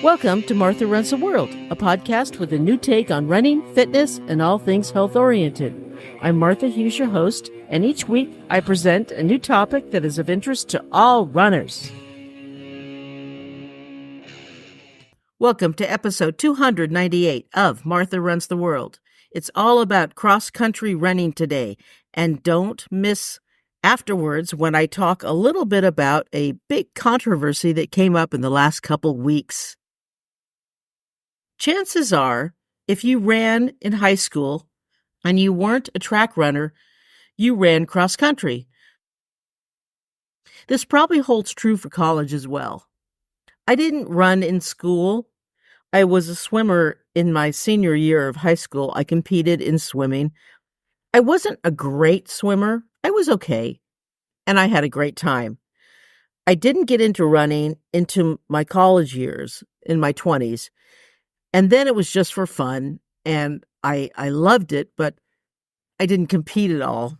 Welcome to Martha Runs the World, a podcast with a new take on running, fitness, and all things health-oriented. I'm Martha Hughes, your host, and each week I present a new topic that is of interest to all runners. Welcome to episode 298 of Martha Runs the World. It's all about cross-country running today, and don't miss afterwards when I talk a little bit about a big controversy that came up in the last couple weeks. Chances are, if you ran in high school and you weren't a track runner, you ran cross-country. This probably holds true for college as well. I didn't run in school. I was a swimmer in my senior year of high school. I competed in swimming. I wasn't a great swimmer. I was okay, and I had a great time. I didn't get into running into my college years, in my 20s, and then it was just for fun, and I loved it, but I didn't compete at all.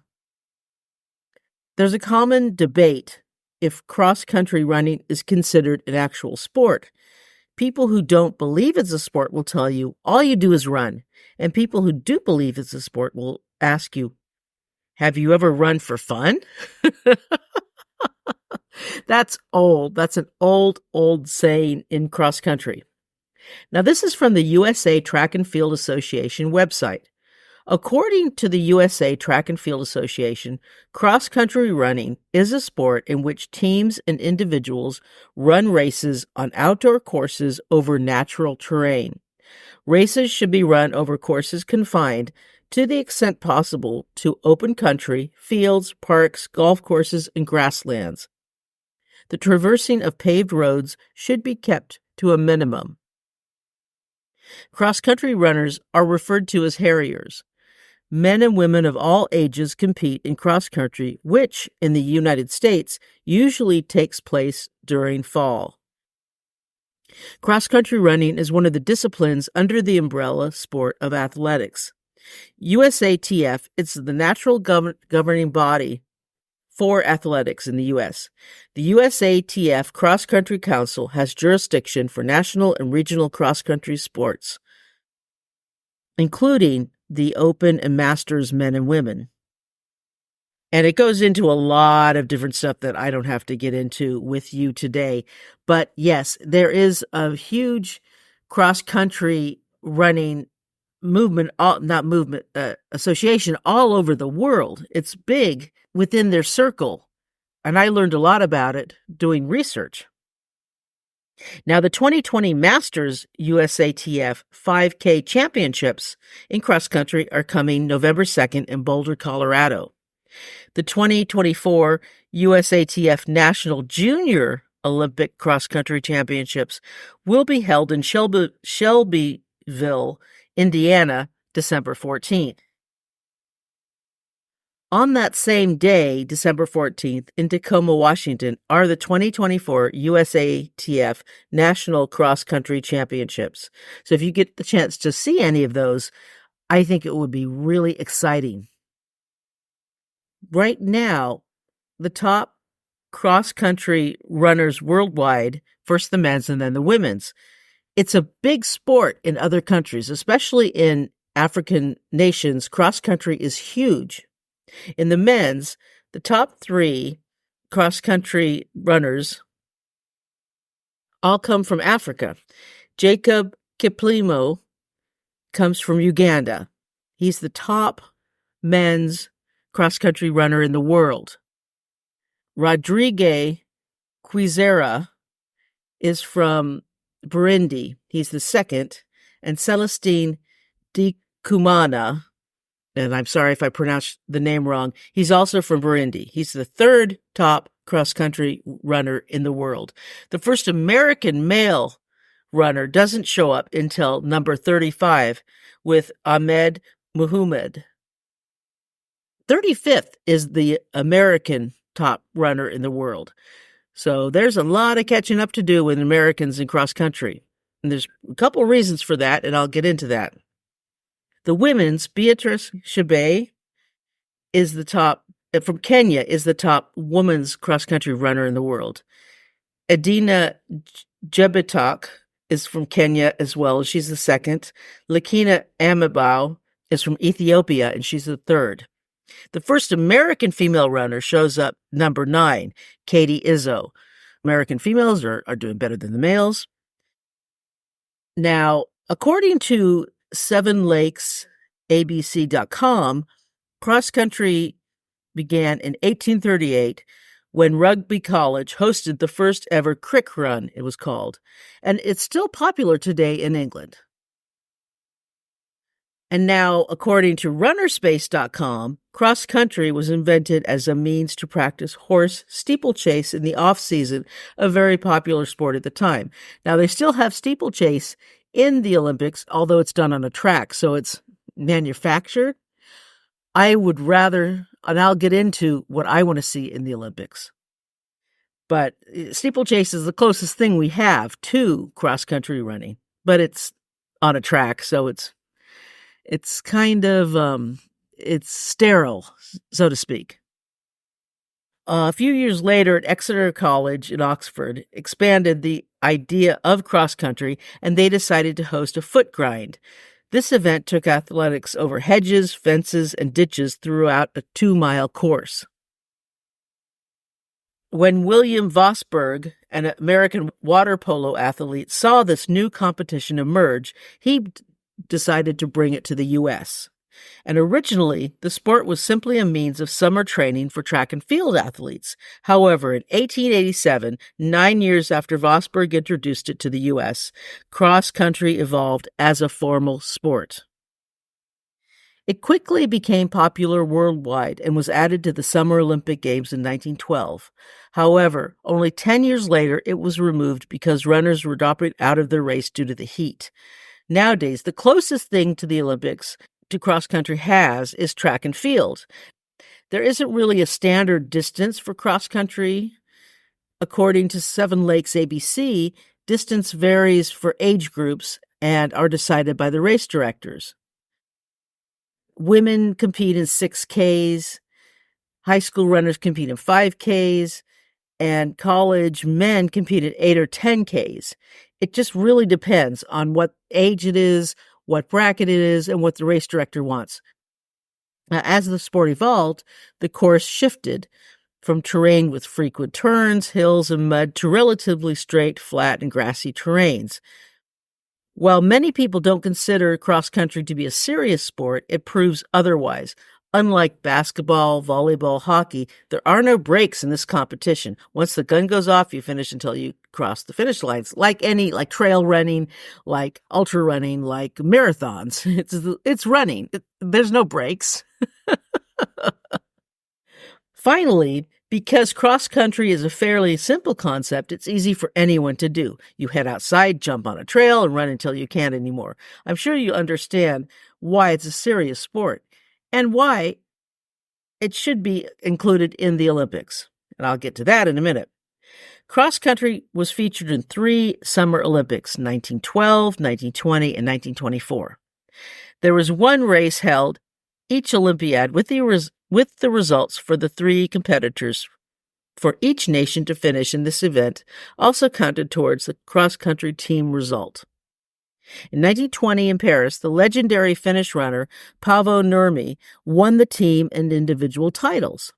There's a common debate if cross-country running is considered an actual sport. People who don't believe it's a sport will tell you, all you do is run. And people who do believe it's a sport will ask you, have you ever run for fun? That's old. That's an old saying in cross-country. Now, this is from the USA Track and Field Association website. According to the USA Track and Field Association, cross-country running is a sport in which teams and individuals run races on outdoor courses over natural terrain. Races should be run over courses confined, to the extent possible, to open country, fields, parks, golf courses, and grasslands. The traversing of paved roads should be kept to a minimum. Cross-country runners are referred to as harriers. Men and women of all ages compete in cross-country, which, in the United States, usually takes place during fall. Cross-country running is one of the disciplines under the umbrella sport of athletics. USATF is the natural governing body for athletics in the U.S. The USATF Cross-Country Council has jurisdiction for national and regional cross-country sports, including the Open and Masters men and women. And it goes into a lot of different stuff that I don't have to get into with you today. But yes, there is a huge cross-country running association all over the world. It's big within their circle, and I learned a lot about it doing research. Now, the 2020 Masters USATF 5K Championships in cross-country are coming November 2nd in Boulder, Colorado. The 2024 USATF National Junior Olympic Cross-Country Championships will be held in Shelbyville, Indiana, December 14th. On that same day, December 14th, in Tacoma, Washington, are the 2024 USATF National Cross Country Championships. So if you get the chance to see any of those, I think it would be really exciting. Right now, the top cross-country runners worldwide, first the men's and then the women's. It's a big sport in other countries, especially in African nations. Cross-country is huge. In the men's, the top 3 cross-country runners all come from Africa. Jacob Kiplimo comes from Uganda. He's the top men's cross-country runner in the world. Rodrigue Kwizera is from Burundi. He's the second. And Celestine Dikumana, and I'm sorry if I pronounced the name wrong, he's also from Burundi. He's the third top cross-country runner in the world. The first American male runner doesn't show up until number 35 with Ahmed Muhammad. 35th is the American top runner in the world. So there's a lot of catching up to do with Americans in cross-country. And there's a couple reasons for that, and I'll get into that. The women's, Beatrice Chebet is the top, from Kenya, is the top women's cross-country runner in the world. Edina Jebitok is from Kenya as well. She's the second. Lakina Amabau is from Ethiopia, and she's the third. The first American female runner shows up number 9, Katie Izzo. American females are doing better than the males. Now, according to sevenlakesabc.com, cross country began in 1838 when Rugby College hosted the first ever crick run, it was called, and it's still popular today in England. And now, according to runnerspace.com, cross country was invented as a means to practice horse steeplechase in the off-season, a very popular sport at the time. Now, they still have steeplechase in the Olympics, although it's done on a track, so it's manufactured. I would rather, and I'll get into what I want to see in the Olympics, but steeplechase is the closest thing we have to cross-country running, but it's on a track, so it's kind of, it's sterile, so to speak. A few years later at Exeter College in Oxford expanded the idea of cross-country, and they decided to host a foot grind. This event took athletics over hedges, fences, and ditches throughout a 2-mile course. When William Vosburgh, an American water polo athlete, saw this new competition emerge, he decided to bring it to the U.S. And originally, the sport was simply a means of summer training for track and field athletes. However, in 1887, 9 years after Vosburgh introduced it to the U.S., cross-country evolved as a formal sport. It quickly became popular worldwide and was added to the Summer Olympic Games in 1912. However, only 10 years later, it was removed because runners were dropping out of the race due to the heat. Nowadays, the closest thing to the Olympics to cross-country is track and field. There isn't really a standard distance for cross-country. According to Seven Lakes ABC, distance varies for age groups and are decided by the race directors. Women compete in 6Ks, high school runners compete in 5Ks, and college men compete at 8 or 10Ks. It just really depends on what age it is, what bracket it is, and what the race director wants. Now, as the sport evolved, the course shifted from terrain with frequent turns, hills, and mud to relatively straight, flat, and grassy terrains. While many people don't consider cross-country to be a serious sport, it proves otherwise. Unlike basketball, volleyball, hockey, there are no breaks in this competition. Once the gun goes off, you finish until you cross the finish lines. Like trail running, like ultra running, like marathons. It's running. There's no breaks. Finally, because cross-country is a fairly simple concept, it's easy for anyone to do. You head outside, jump on a trail, and run until you can't anymore. I'm sure you understand why it's a serious sport and why it should be included in the Olympics. And I'll get to that in a minute. Cross-country was featured in 3 Summer Olympics, 1912, 1920, and 1924. There was one race held each Olympiad with the results for the 3 competitors for each nation to finish in this event also counted towards the cross-country team result. In 1920 in Paris, the legendary Finnish runner Paavo Nurmi won the team and individual titles.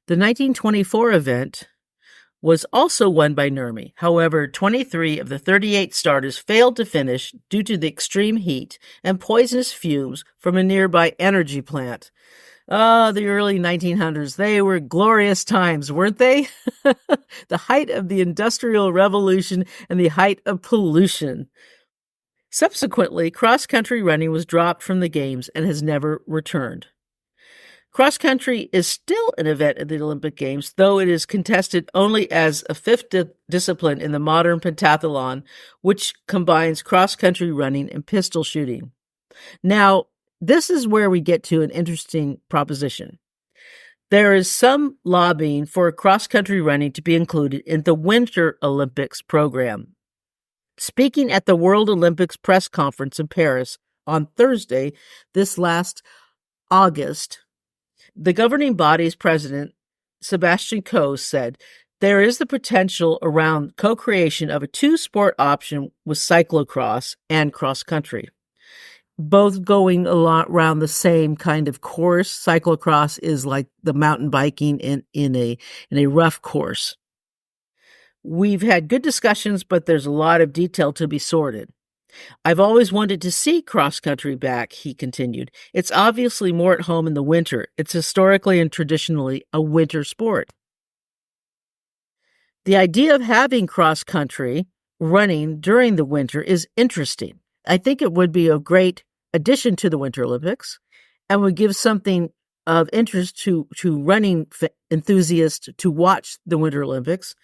The 1924 event was also won by Nurmi. However, 23 of the 38 starters failed to finish due to the extreme heat and poisonous fumes from a nearby energy plant. The early 1900s, they were glorious times, weren't they? The height of the Industrial Revolution and the height of pollution. Subsequently, cross-country running was dropped from the games and has never returned. Cross-country is still an event at the Olympic Games, though it is contested only as a 5th discipline in the modern pentathlon, which combines cross-country running and pistol shooting. Now, this is where we get to an interesting proposition. There is some lobbying for cross-country running to be included in the Winter Olympics program. Speaking at the World Olympics press conference in Paris on Thursday, this last August, the governing body's president, Sebastian Coe, said There is the potential around co-creation of a two-sport option with cyclocross and cross-country, both going a lot around the same kind of course. Cyclocross is like the mountain biking in a rough course. We've had good discussions, but there's a lot of detail to be sorted. I've always wanted to see cross-country back, he continued. It's obviously more at home in the winter. It's historically and traditionally a winter sport. The idea of having cross-country running during the winter is interesting. I think it would be a great addition to the Winter Olympics and would give something of interest to running enthusiasts to watch the Winter Olympics.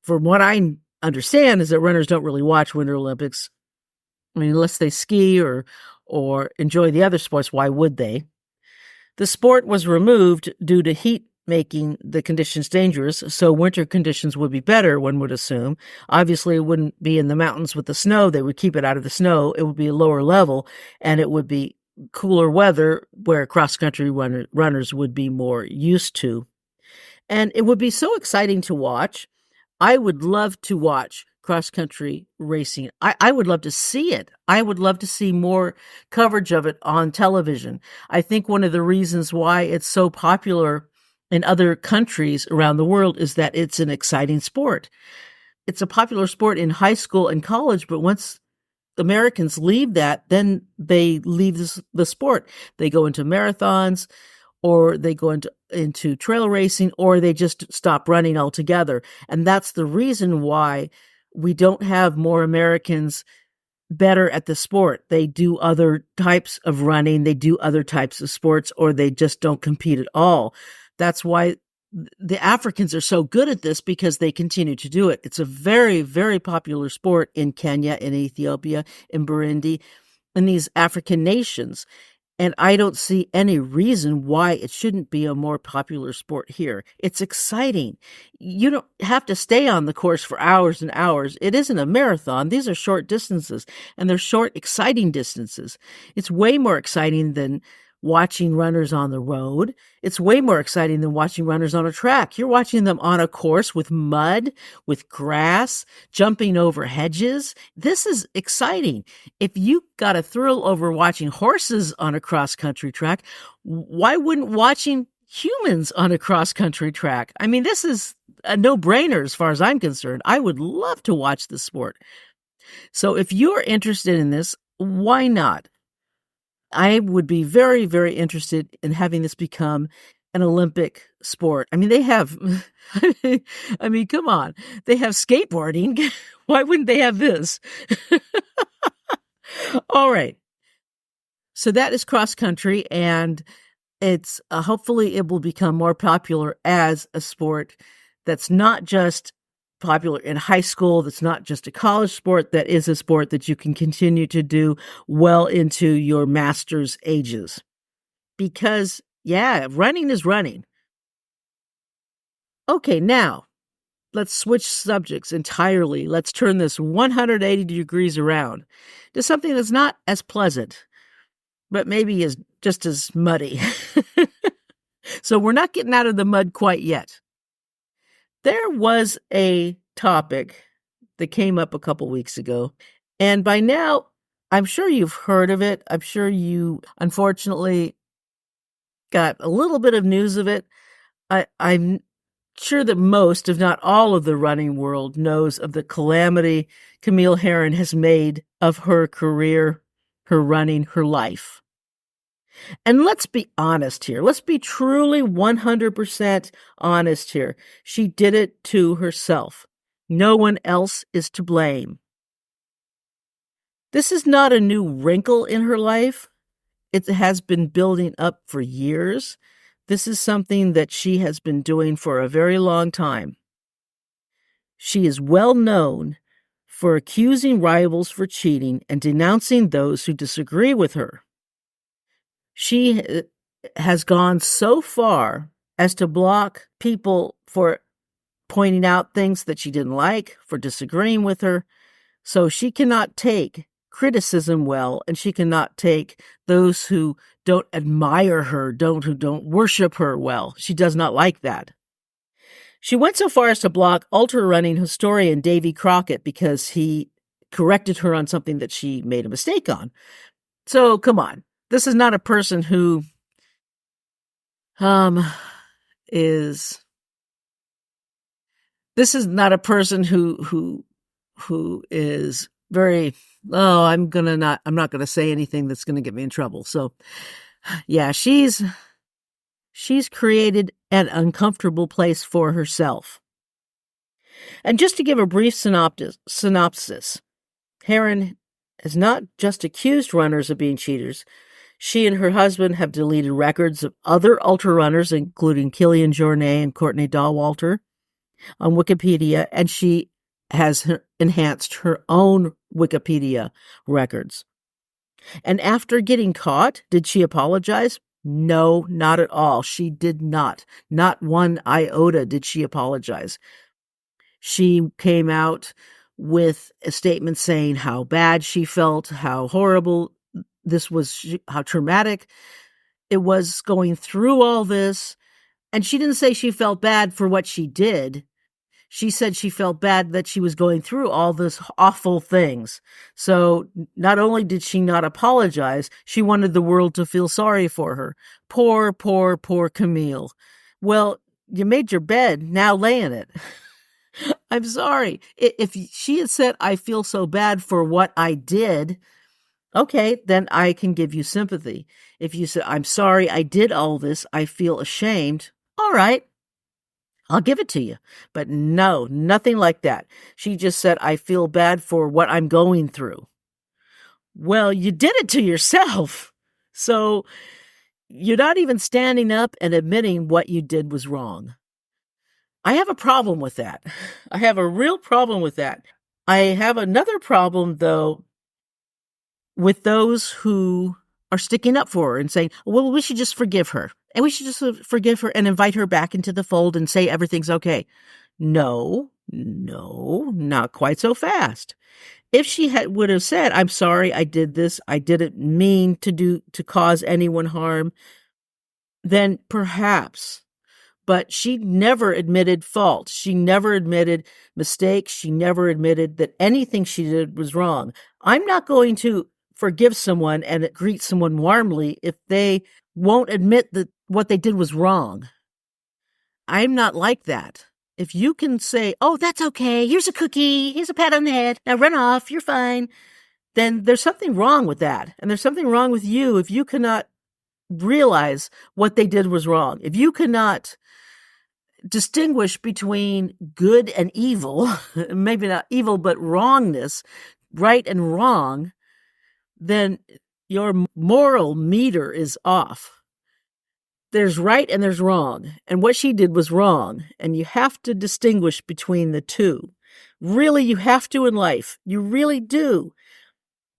From what I understand is that runners don't really watch Winter Olympics. I mean, unless they ski or enjoy the other sports, why would they? The sport was removed due to heat making the conditions dangerous, so winter conditions would be better, one would assume. Obviously, it wouldn't be in the mountains with the snow. They would keep it out of the snow. It would be a lower level, and it would be cooler weather where cross-country runners would be more used to. And it would be so exciting to watch. I would love to watch cross-country racing. I would love to see it. I would love to see more coverage of it on television. I think one of the reasons why it's so popular in other countries around the world is that it's an exciting sport. It's a popular sport in high school and college, but once Americans leave that, then they leave the sport. They go into marathons, or they go into trail racing, or they just stop running altogether. And that's the reason why we don't have more Americans better at the sport. They do other types of running, they do other types of sports, or they just don't compete at all. That's why the Africans are so good at this, because they continue to do it. It's a very, very popular sport in Kenya, in Ethiopia, in Burundi, in these African nations. And I don't see any reason why it shouldn't be a more popular sport here. It's exciting. You don't have to stay on the course for hours and hours. It isn't a marathon. These are short distances, and they're short, exciting distances. It's way more exciting than watching runners on the road. It's way more exciting than watching runners on a track. You're watching them on a course with mud, with grass, jumping over hedges. This is exciting. If you got a thrill over watching horses on a cross-country track, why wouldn't watching humans on a cross-country track? I mean, this is a no-brainer as far as I'm concerned. I would love to watch this sport. So if you're interested in this, why not? I would be very, very interested in having this become an Olympic sport. I mean, they have, I mean, come on. They have skateboarding. Why wouldn't they have this? All right. So that is cross country, and it's hopefully it will become more popular as a sport that's not just popular in high school, that's not just a college sport, that is a sport that you can continue to do well into your master's ages. Because, yeah, running is running. Okay, now, let's switch subjects entirely. Let's turn this 180 degrees around to something that's not as pleasant, but maybe is just as muddy. So we're not getting out of the mud quite yet. There was a topic that came up a couple weeks ago, and by now, I'm sure you've heard of it. I'm sure you, unfortunately, got a little bit of news of it. I'm sure that most, if not all, of the running world knows of the calamity Camille Herron has made of her career, her running, her life. And let's be honest here. Let's be truly 100% honest here. She did it to herself. No one else is to blame. This is not a new wrinkle in her life. It has been building up for years. This is something that she has been doing for a very long time. She is well known for accusing rivals for cheating and denouncing those who disagree with her. She has gone so far as to block people for pointing out things that she didn't like, for disagreeing with her. So she cannot take criticism well, and she cannot take those who don't admire her, who don't worship her well. She does not like that. She went so far as to block ultra-running historian Davy Crockett because he corrected her on something that she made a mistake on. So, come on. This is not a person who is this is not a person who is very, I'm not gonna say anything that's gonna get me in trouble. So yeah, she's created an uncomfortable place for herself. And just to give a brief synopsis, Herron has not just accused runners of being cheaters. She and her husband have deleted records of other ultra runners, including Kilian Jornet and Courtney Dahlwalter, on Wikipedia, and she has enhanced her own Wikipedia records. And after getting caught, did she apologize? No, not at all. She did not. Not one iota did she apologize. She came out with a statement saying how bad she felt, how horrible this was, how traumatic it was going through all this. And she didn't say she felt bad for what she did. She said she felt bad that she was going through all this awful things. So not only did she not apologize, she wanted the world to feel sorry for her. Poor, poor, poor Camille. Well, you made your bed, now lay in it. I'm sorry. If she had said, I feel so bad for what I did, okay, then I can give you sympathy. If you said, I'm sorry I did all this, I feel ashamed, all right, I'll give it to you. But no, nothing like that. She just said, I feel bad for what I'm going through. Well, you did it to yourself. So you're not even standing up and admitting what you did was wrong. I have a problem with that. I have a real problem with that. I have another problem, though, with those who are sticking up for her and saying, well, we should just forgive her. And we should just forgive her and invite her back into the fold and say everything's okay. No, not quite so fast. If she would have said, I'm sorry, I did this, I didn't mean to cause anyone harm, then perhaps. But she never admitted fault. She never admitted mistakes. She never admitted that anything she did was wrong. I'm not going to forgive someone and greet someone warmly if they won't admit that what they did was wrong. I'm not like that. If you can say, oh, that's okay, here's a cookie, here's a pat on the head, now run off, you're fine, then there's something wrong with that. And there's something wrong with you if you cannot realize what they did was wrong. If you cannot distinguish between good and evil, maybe not evil, but wrongness, right and wrong, then your moral meter is off. There's right and there's wrong. And what she did was wrong. And you have to distinguish between the two. Really, you have to in life. You really do.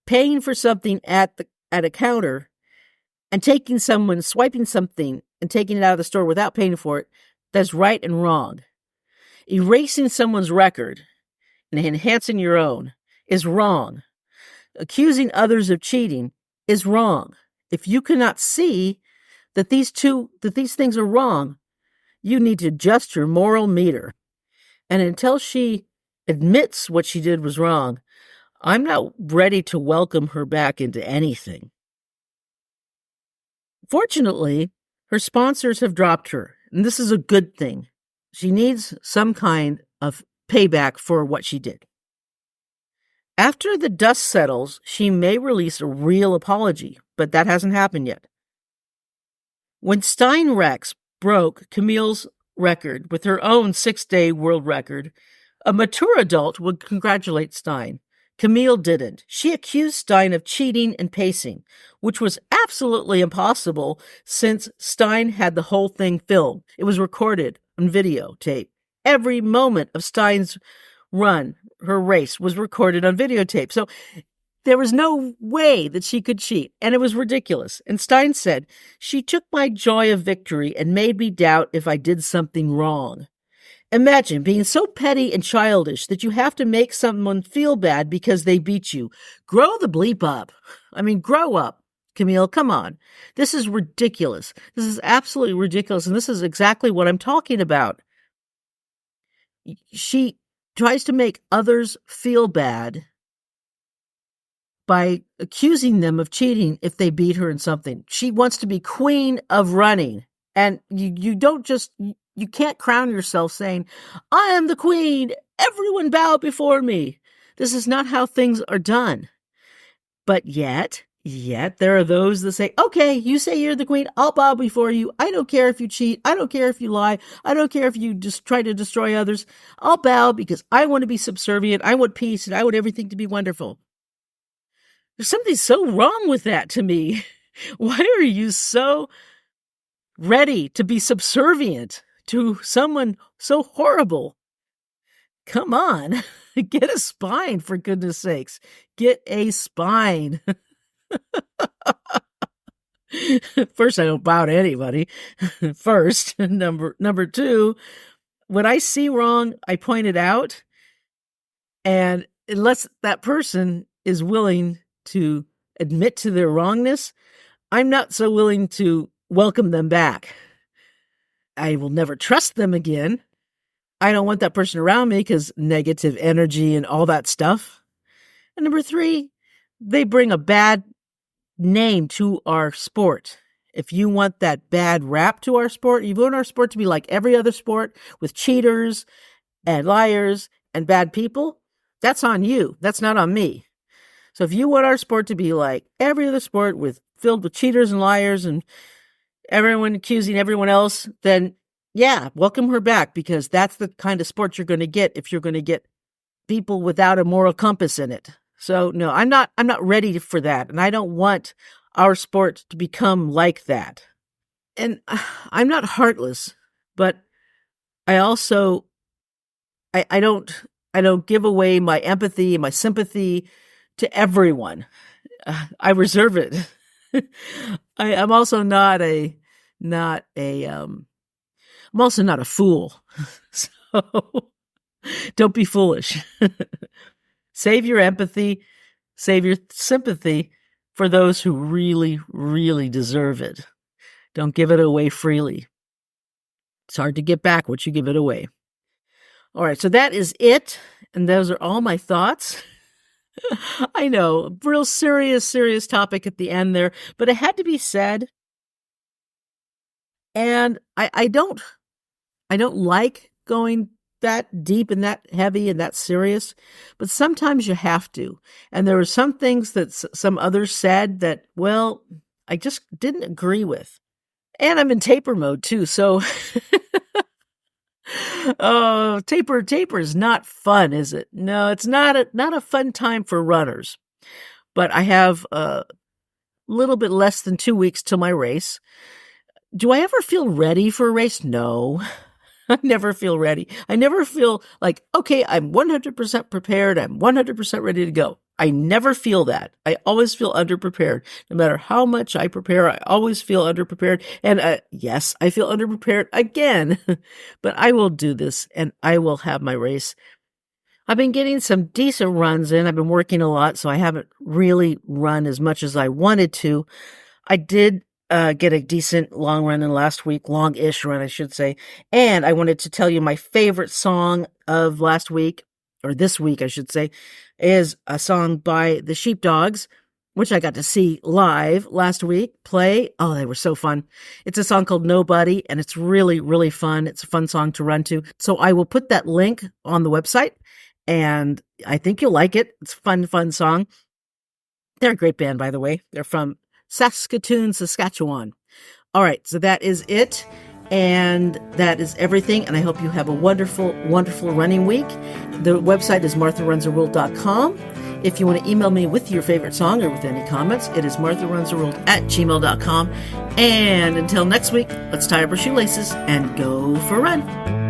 Paying for something at a counter and swiping something and taking it out of the store without paying for it, that's right and wrong. Erasing someone's record and enhancing your own is wrong. Accusing others of cheating is wrong. If you cannot see that these things are wrong, you need to adjust your moral meter. And until she admits what she did was wrong, I'm not ready to welcome her back into anything. Fortunately, her sponsors have dropped her, and this is a good thing. She needs some kind of payback for what she did. After the dust settles, she may release a real apology, but that hasn't happened yet. When Stein Rex broke Camille's record with her own 6-day world record, a mature adult would congratulate Stein. Camille didn't. She accused Stein of cheating and pacing, which was absolutely impossible since Stein had the whole thing filmed. It was recorded on videotape. Every moment of Stein's run, her race, was recorded on videotape. So there was no way that she could cheat, and it was ridiculous. And Stein said, she took my joy of victory and made me doubt if I did something wrong. Imagine being so petty and childish that you have to make someone feel bad because they beat you. Grow the bleep up. Grow up. Camille, come on. This is ridiculous. This is absolutely ridiculous, and this is exactly what I'm talking about. she tries to make others feel bad by accusing them of cheating if they beat her in something. She wants to be queen of running. And you can't crown yourself saying, I am the queen. Everyone bow before me. This is not how things are done. But yet there are those that say, okay, you say you're the queen. I'll bow before you. I don't care if you cheat. I don't care if you lie. I don't care if you just try to destroy others. I'll bow because I want to be subservient. I want peace and I want everything to be wonderful. There's something so wrong with that to me. Why are you so ready to be subservient to someone so horrible? Come on, get a spine, for goodness sakes. Get a spine. First, I don't bow to anybody. First, number two, when I see wrong, I point it out. And unless that person is willing to admit to their wrongness, I'm not so willing to welcome them back. I will never trust them again. I don't want that person around me because negative energy and all that stuff. And number three, they bring a bad name to our sport. If you want that bad rap to our sport, you want our sport to be like every other sport with cheaters and liars and bad people, that's on you. That's not on me. So if you want our sport to be like every other sport filled with cheaters and liars and everyone accusing everyone else, then yeah, welcome her back, because that's the kind of sport you're going to get if you're going to get people without a moral compass in it. So no, I'm not ready for that. And I don't want our sport to become like that. And I'm not heartless, but I also, I don't give away my empathy and my sympathy to everyone. I reserve it. I'm also not a I'm also not a fool. So don't be foolish. Save your empathy, save your sympathy for those who really, really deserve it. Don't give it away freely. It's hard to get back what you give it away. All right, so that is it. And those are all my thoughts. I know, a real serious topic at the end there, but it had to be said. And I don't like going that deep and that heavy and that serious, but sometimes you have to. And there were some things that some others said that, well, I just didn't agree with. And I'm in taper mode too, so oh, taper is not fun, is it? No, it's not a fun time for runners. But I have a little bit less than 2 weeks till my race. Do I ever feel ready for a race? No. I never feel ready. I never feel like, okay, I'm 100% prepared. I'm 100% ready to go. I never feel that. I always feel underprepared. No matter how much I prepare, I always feel underprepared. And yes, I feel underprepared again, but I will do this and I will have my race. I've been getting some decent runs in. I've been working a lot, so I haven't really run as much as I wanted to. I did get a decent long run in last week, long-ish run, I should say. And I wanted to tell you my favorite song of last week, or this week, I should say, is a song by the Sheepdogs, which I got to see live last week play. Oh, they were so fun. It's a song called Nobody, and it's really, really fun. It's a fun song to run to. So I will put that link on the website, and I think you'll like it. It's a fun song. They're a great band, by the way. They're from Saskatoon, Saskatchewan. All right, so that is it. And that is everything. And I hope you have a wonderful, wonderful running week. The website is martharunstheworld.com. If you want to email me with your favorite song or with any comments, it is martharunstheworld@gmail.com. And until next week, let's tie up our shoelaces and go for a run.